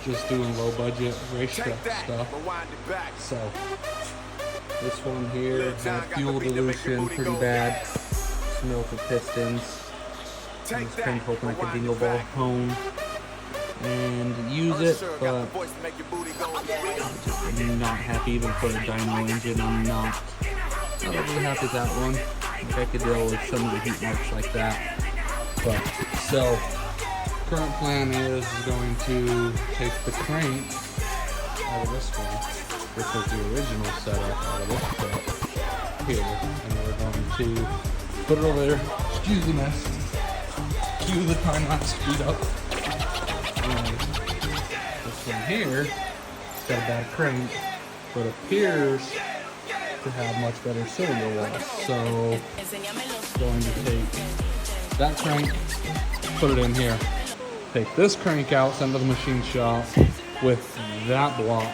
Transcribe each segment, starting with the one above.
just doing low budget racetrack stuff. So this one here had fuel dilution pretty bad, melted pistons. I'm just kind of hoping I could dingle ball home and use it, but I'm just not happy even for a dyno engine. I'm not overly happy with that one. If I could deal with some of the heat marks like that. But so current plan is going to take the crank out of this one, which was the original setup, out of this truck here, and we're going to put it over there. Excuse the mess. Cue the time lapse speed up. And this one here, it's got a bad crank, but appears to have much better cylinder loss. So going to take that crank, put it in here. Take this crank out, send it to the machine shop with that block.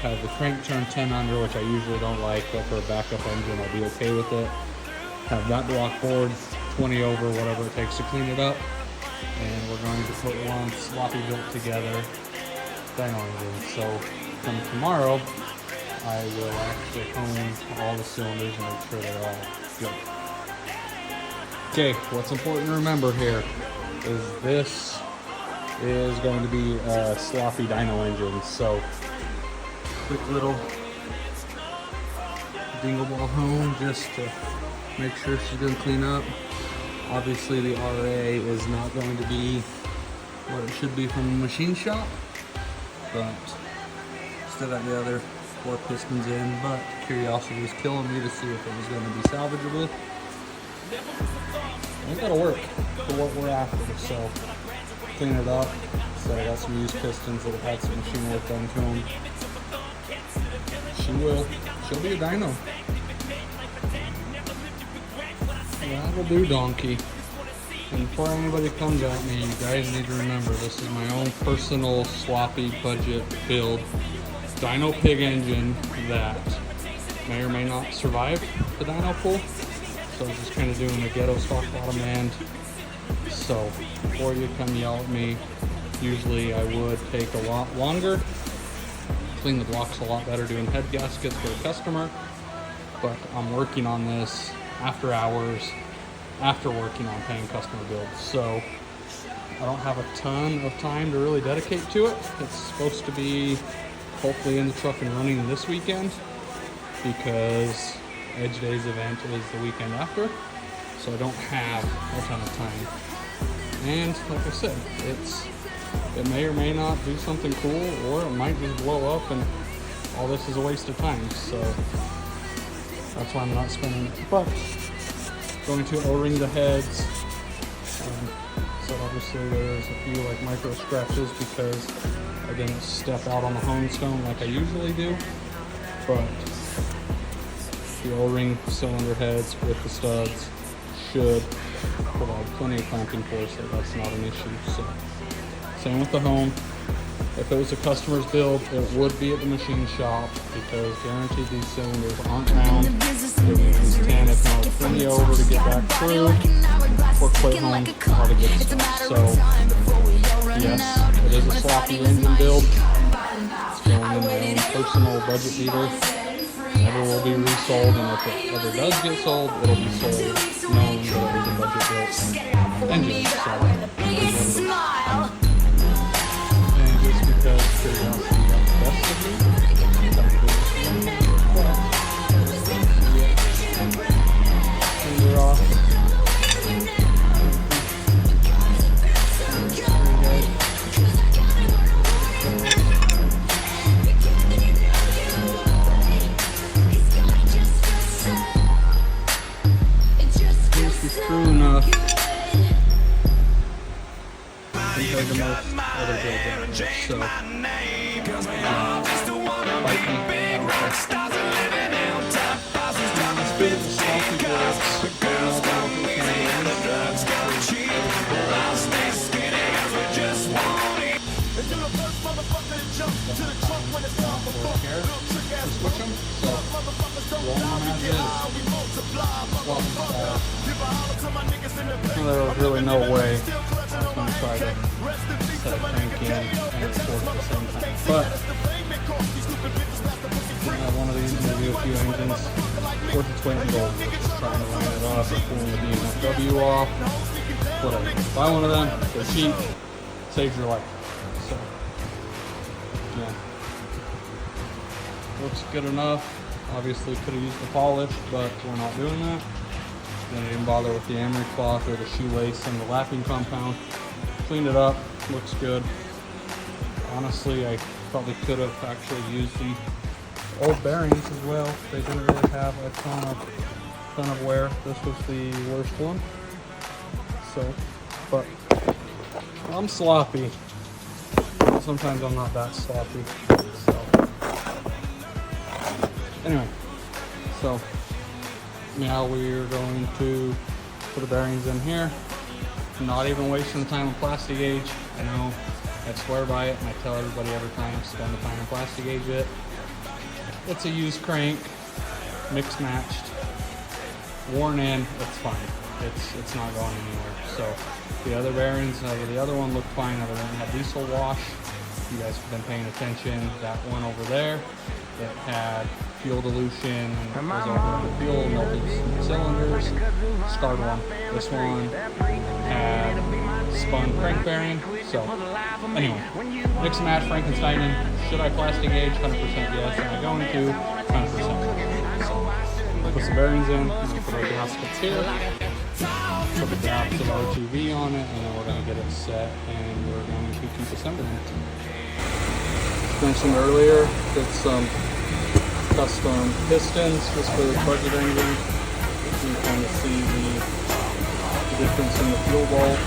Have the crank turn 10 under, which I usually don't like, but for a backup engine, I'll be okay with it. Have that block board 20 over, whatever it takes to clean it up. And we're going to put one sloppy built together dyno engine. So come tomorrow, I will actually hone all the cylinders and make sure they're all good. Okay, what's important to remember here is this is going to be a sloppy dyno engine. So quick little dingle ball home just to make sure she's going to clean up. Obviously the RA is not going to be what it should be from the machine shop, but still got the other 4 pistons in, but curiosity was killing me to see if it was going to be salvageable. It gotta work for what we're after, so clean it up. So I got some used pistons that have had some machine work done to them. She'll be a dyno. That'll do, donkey. And before anybody comes at me, you guys need to remember this is my own personal sloppy budget build dyno pig engine that may or may not survive the dyno pool. So I was just kind of doing a ghetto stock bottom end. So before you come yell at me, usually I would take a lot longer, clean the blocks a lot better doing head gaskets for the customer. But I'm working on this after hours, after working on paying customer builds. So I don't have a ton of time to really dedicate to it. It's supposed to be hopefully in the truck and running this weekend because Edge Day's event is the weekend after, so I don't have a ton of time. And like I said, it may or may not do something cool, or it might just blow up and all this is a waste of time. So that's why I'm not spending it. But going to O-ring the heads. So obviously there's a few like micro scratches because I didn't step out on the hone stone like I usually do. But the O-ring cylinder heads with the studs should provide plenty of clamping force, so that's not an issue. So same with the home. If it was a customer's build, it would be at the machine shop because guaranteed these cylinders aren't round. They're use 10 if not 20 over to get back through, or quit home, all the good stuff. So yes, it is a sloppy engine build. It's going in my own personal budget beater. Never will be resold, and if it ever does get sold, it'll be sold knowing that it was a budget built engine. So, and just because curiosity got the best of me, finger off. True enough compared to most other builds out there. So, fight me. Switch them. So, roll them as is. There was really no way I was going to try to set a crank in and record at the same time. But one of these, maybe a few engines, worth its weight in gold. Just trying to line it off or pulling the DMFW off, whatever. Buy one of them, they're cheap, saves your life. So, yeah. Looks good enough. Obviously could have used the polish, but we're not doing that. Then I didn't bother with the emery cloth or the shoelace and the lapping compound. Cleaned it up, looks good. Honestly, I probably could have actually used the old bearings as well. They didn't really have a ton of wear. This was the worst one. So, but I'm sloppy. Sometimes I'm not that sloppy. So, anyway, so now we're going to put the bearings in here. Not even wasting the time on plastic gauge. I know I swear by it and I tell everybody every time, spend the time on plastic gauge it. It's a used crank, mixed matched, worn in, it's fine. It's not going anywhere. So the other bearings, the other one looked fine other than it had diesel wash. You guys have been paying attention. That one over there, it had fuel dilution, and was over the fuel, melted cylinders, scarred one. This one had spun crank bearing. So anyway, mix and match Frankenstein in. Should I plastic gauge? 100% yes. Am I going to? 100%. So put some bearings in, and put our gaskets here. Put the gaps of RTV on it, and then we're going to get it set, and we're going to keep assembling it. As mentioned earlier, did some custom pistons just for the budget engine. You can kind of see the difference in the fuel ball.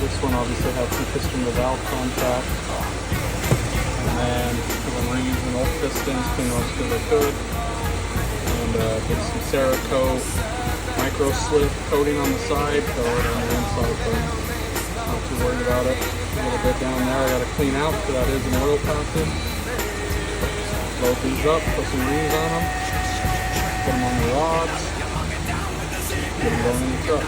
This one obviously has some piston to valve contact. And then when we're using old pistons, clean those because they're good. And did some Cerakote micro slip coating on the side, throw it on the inside, but not too worried about it. A little bit down there I got to clean out because that is an oil passive. Load these up, put some rings on them, put them on the rods, get them going in the truck.